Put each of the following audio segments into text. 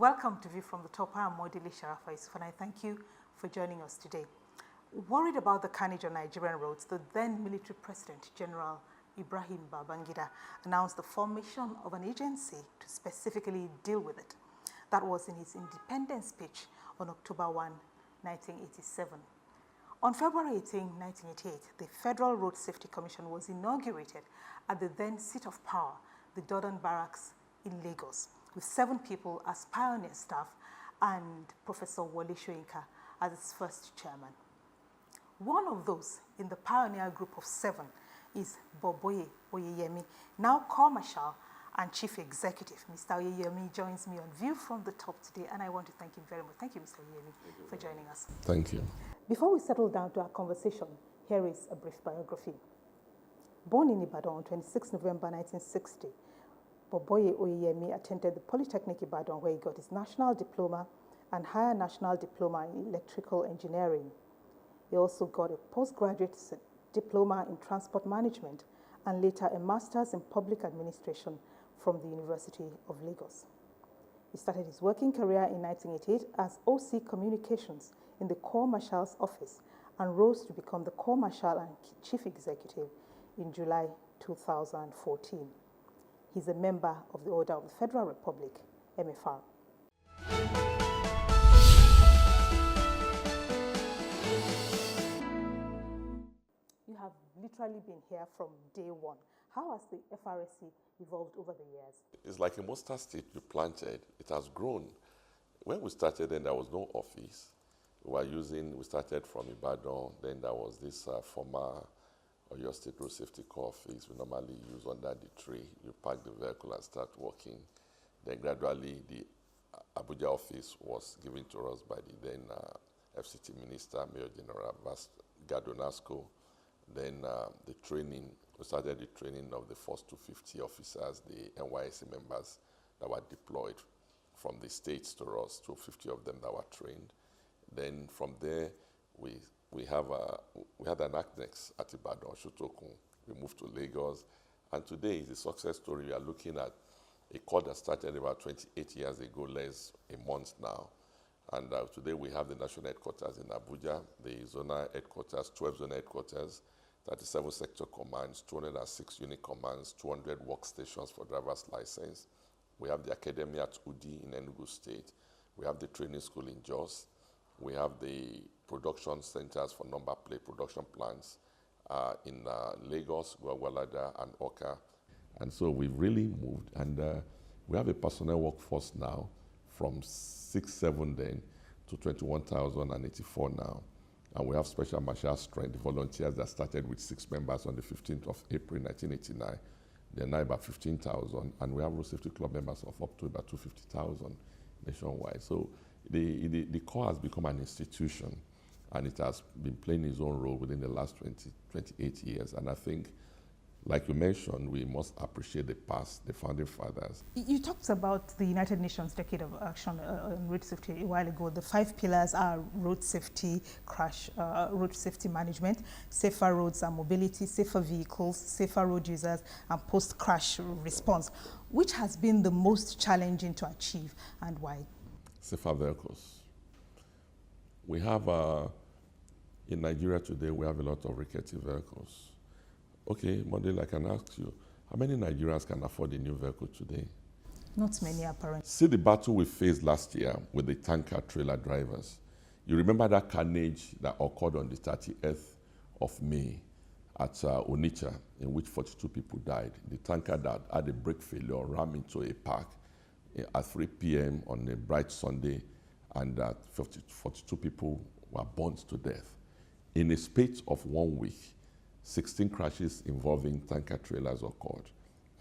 Welcome to View from the Top. I am Modili Sharafa Yusuf, and I thank you for joining us today. Worried about the carnage on Nigerian roads, the then military president, General Ibrahim Babangida, announced the formation of an agency to specifically deal with it. That was in his independence speech on October 1, 1987. On February 18, 1988, the Federal Road Safety Commission was inaugurated at the then seat of power, the Jordan Barracks in Lagos, with 7 people as pioneer staff and Professor Wole Soyinka as its first chairman. One of those in the pioneer group of 7 is Boboye Oyeyemi, now Corp Marshal and Chief Executive. Mr. Oyeyemi joins me on View from the Top today, and I want to thank him very much. Thank you, Mr. Oyeyemi, for joining us. Thank you. Before we settle down to our conversation, here is a brief biography. Born in Ibadan on 26 November 1960, Boboye Oyeyemi attended the Polytechnic Ibadan, where he got his National Diploma and Higher National Diploma in Electrical Engineering. He also got a postgraduate diploma in Transport Management and later a Master's in Public Administration from the University of Lagos. He started his working career in 1988 as OC Communications in the Corp Marshal's office and rose to become the Corp Marshal and Chief Executive in July 2014. He's a member of the Order of the Federal Republic, MFR. You have literally been here from day one. How has the FRSC evolved over the years? It's like a mustard seed you planted. It has grown. When we started, then there was no office. We started from Ibadan. Then there was this former Oyo State Road Safety Corps office we normally use under the tree. You park the vehicle and start working. Then gradually the Abuja office was given to us by the then FCT Minister, Major General Gadonasco. Then we started the training of the first 250 officers, the NYSC members that were deployed from the states to us, 250 of them that were trained. Then from there, we had an annex at Ibadan, Shotokun. We moved to Lagos, and today is a success story. We are looking at a corps that started about 28 years ago, less a month now. And today we have the national headquarters in Abuja, the zonal headquarters, 12 zonal headquarters, 37 sector commands, 206 unit commands, 200 workstations for driver's license. We have the academy at Udi in Enugu State. We have the training school in Jos. We have the production centers for number plate production plants in Lagos, Gwagwalada, and Oka. And so we've really moved, and we have a personnel workforce now from 6,700 then to 21,084 now. And we have special marshal strength volunteers that started with 6 members on the 15th of April 1989. They're now about 15,000, and we have road safety club members of up to about 250,000 nationwide. So the Corps has become an institution, and it has been playing its own role within the last 28 years. And I think, like you mentioned, we must appreciate the past, the founding fathers. You talked about the United Nations Decade of Action on Road Safety a while ago. The 5 pillars are road safety, road safety management, safer roads and mobility, safer vehicles, safer road users, and post-crash response. Which has been the most challenging to achieve, and why? Safer vehicles. We have, in Nigeria today, we have a lot of rickety vehicles. Okay, Model, I can ask you, how many Nigerians can afford a new vehicle today? Not many, apparently. See the battle we faced last year with the tanker trailer drivers. You remember that carnage that occurred on the 30th of May at Onitsha, in which 42 people died. The tanker that had a brake failure rammed into a park at 3 p.m. on a bright Sunday, and 42 people were burnt to death. In a space of 1 week, 16 crashes involving tanker trailers occurred,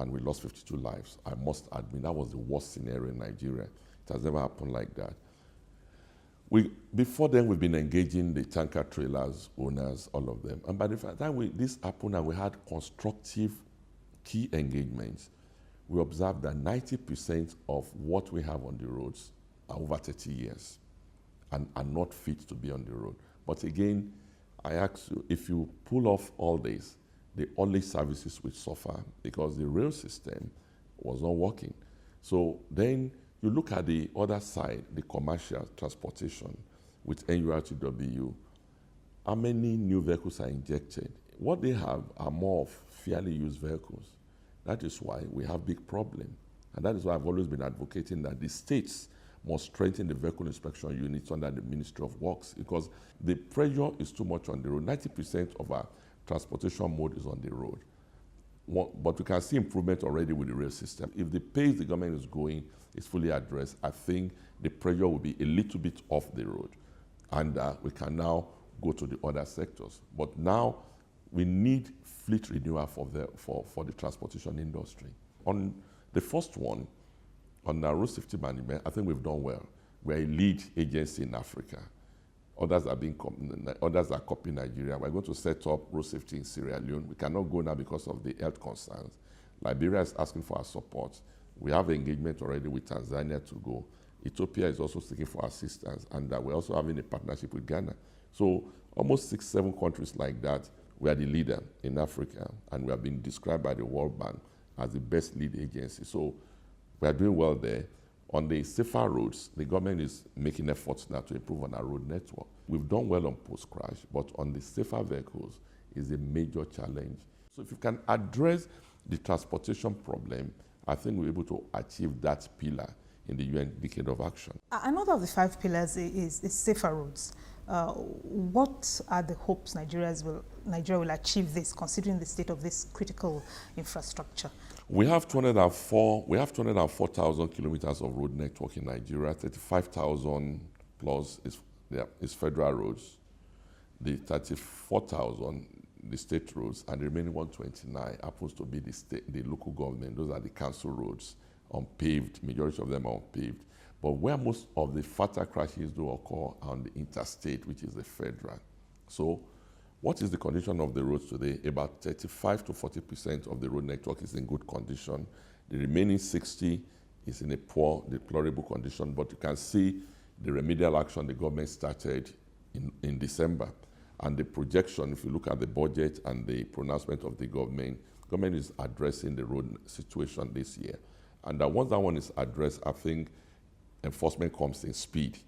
and we lost 52 lives. I must admit, that was the worst scenario in Nigeria. It has never happened like that. Before then, we've been engaging the tanker trailers, owners, all of them. And by the time this happened and we had constructive key engagements, we observed that 90% of what we have on the roads are over 30 years and are not fit to be on the road. But again, I ask you, if you pull off all this, the only services will suffer because the rail system was not working. So then You look at the other side, the commercial transportation with NURTW, how many new vehicles are injected? What they have are more of fairly used vehicles. That is why we have big problem. And that is why I've always been advocating that the states must strengthen the vehicle inspection units under the Ministry of Works, because the pressure is too much on the road. 90% of our transportation mode is on the road. But we can see improvement already with the rail system. If the pace the government is going is fully addressed, I think the pressure will be a little bit off the road. And we can now go to the other sectors. But now we need fleet renewal for the transportation industry. On the first one, on the road safety management, I think we've done well. We're a lead agency in Africa. Others are copying Nigeria. We're going to set up road safety in Sierra Leone. We cannot go now because of the health concerns. Liberia is asking for our support. We have engagement already with Tanzania to go. Ethiopia is also seeking for assistance, and we're also having a partnership with Ghana. So almost 6-7 countries like that, we are the leader in Africa, and we have been described by the World Bank as the best lead agency. So we are doing well there. On the safer roads, the government is making efforts now to improve on our road network. We've done well on post-crash, but on the safer vehicles is a major challenge. So if you can address the transportation problem, I think we're able to achieve that pillar in the UN Decade of Action. Another of the 5 pillars is safer roads. What are the hopes Nigeria will achieve this, considering the state of this critical infrastructure? We have 204,000 kilometers of road network in Nigeria. 35,000 plus is federal roads. The 34,000, the state roads, and the remaining 129 happens to be the local government. Those are the council roads, unpaved. Majority of them are unpaved. But where most of the fatal crashes do occur on the interstate, which is the federal. So what is the condition of the roads today? About 35 to 40% of the road network is in good condition. The remaining 60 is in a poor, deplorable condition. But you can see the remedial action the government started in December. And the projection, if you look at the budget and the pronouncement of the government is addressing the road situation this year. And once that one is addressed, I think enforcement comes in speed.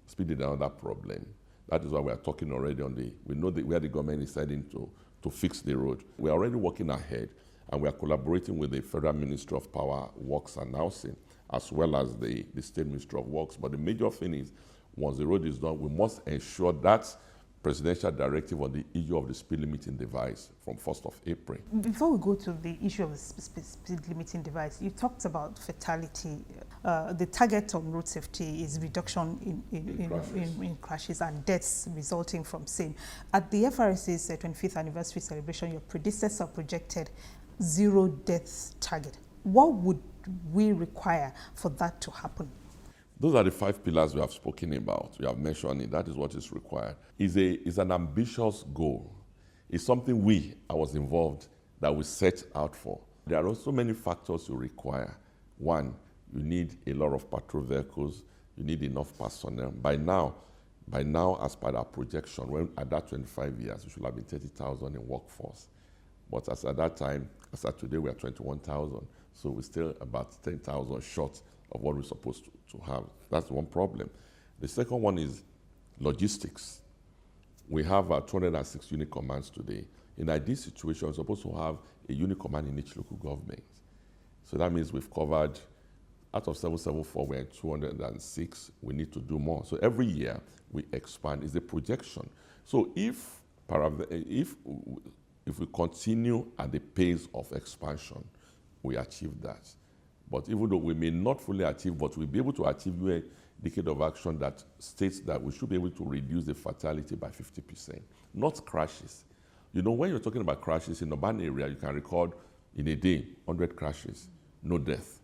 Speed is another problem. That is why we are talking already we know where the government is heading to fix the road. We are already working ahead, and we are collaborating with the Federal Ministry of Power, Works and Housing, as well as the State Ministry of Works. But the major thing is, once the road is done, we must ensure that presidential directive on the issue of the speed limiting device from 1st of April. Before we go to the issue of the speed limiting device, you talked about fatality. The target on road safety is reduction in crashes and deaths resulting from same. At the FRSC's 25th anniversary celebration, your predecessor projected 0 deaths target. What would we require for that to happen? Those are the 5 pillars we have spoken about. We have mentioned it. That is what is required. It's an ambitious goal. It's something I was involved, that we set out for. There are also many factors you require. One, you need a lot of patrol vehicles. You need enough personnel. By now, as per our projection, when at that 25 years, we should have been 30,000 in workforce. But as at that time, as at today, we are 21,000. So we're still about 10,000 short of what we're supposed to have. That's one problem. The second one is logistics. We have 206 unit commands today. In ideal situation, we're supposed to have a unit command in each local government. So that means we've covered, out of 774, we're at 206. We need to do more. So every year we expand. It's a projection. So if we continue at the pace of expansion, we achieve that. But even though we may not fully achieve, but we'll be able to achieve a decade of action that states that we should be able to reduce the fatality by 50%, not crashes. You know, when you're talking about crashes in urban area, you can record in a day 100 crashes, no death.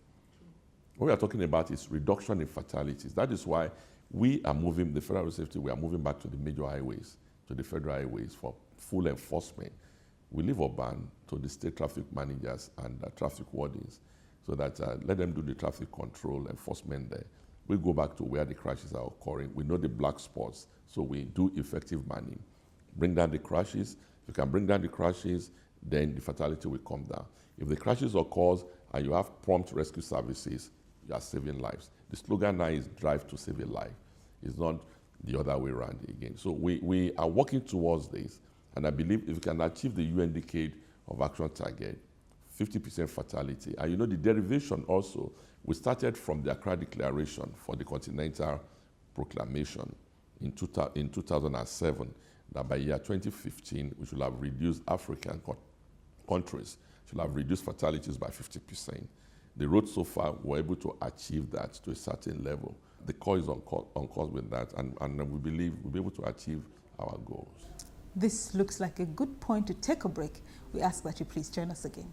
What we are talking about is reduction in fatalities. That is why we are moving, the federal safety, we are moving back to the major highways, to the federal highways for full enforcement. We leave urban to the state traffic managers and traffic wardens, so that let them do the traffic control enforcement there. We go back to where the crashes are occurring. We know the black spots, so we do effective manning. Bring down the crashes. If you can bring down the crashes, then the fatality will come down. If the crashes occurs and you have prompt rescue services, you are saving lives. The slogan now is drive to save a life. It's not the other way around again. So we are working towards this, and I believe if we can achieve the UN Decade of Action target, 50% fatality, and you know the derivation also, we started from the Accra Declaration for the Continental Proclamation in 2007, that by year 2015, we should have reduced African countries, should have reduced fatalities by 50%. The road so far, we're able to achieve that to a certain level. The Corps is on course with that, and we believe we'll be able to achieve our goals. This looks like a good point to take a break. We ask that you please join us again.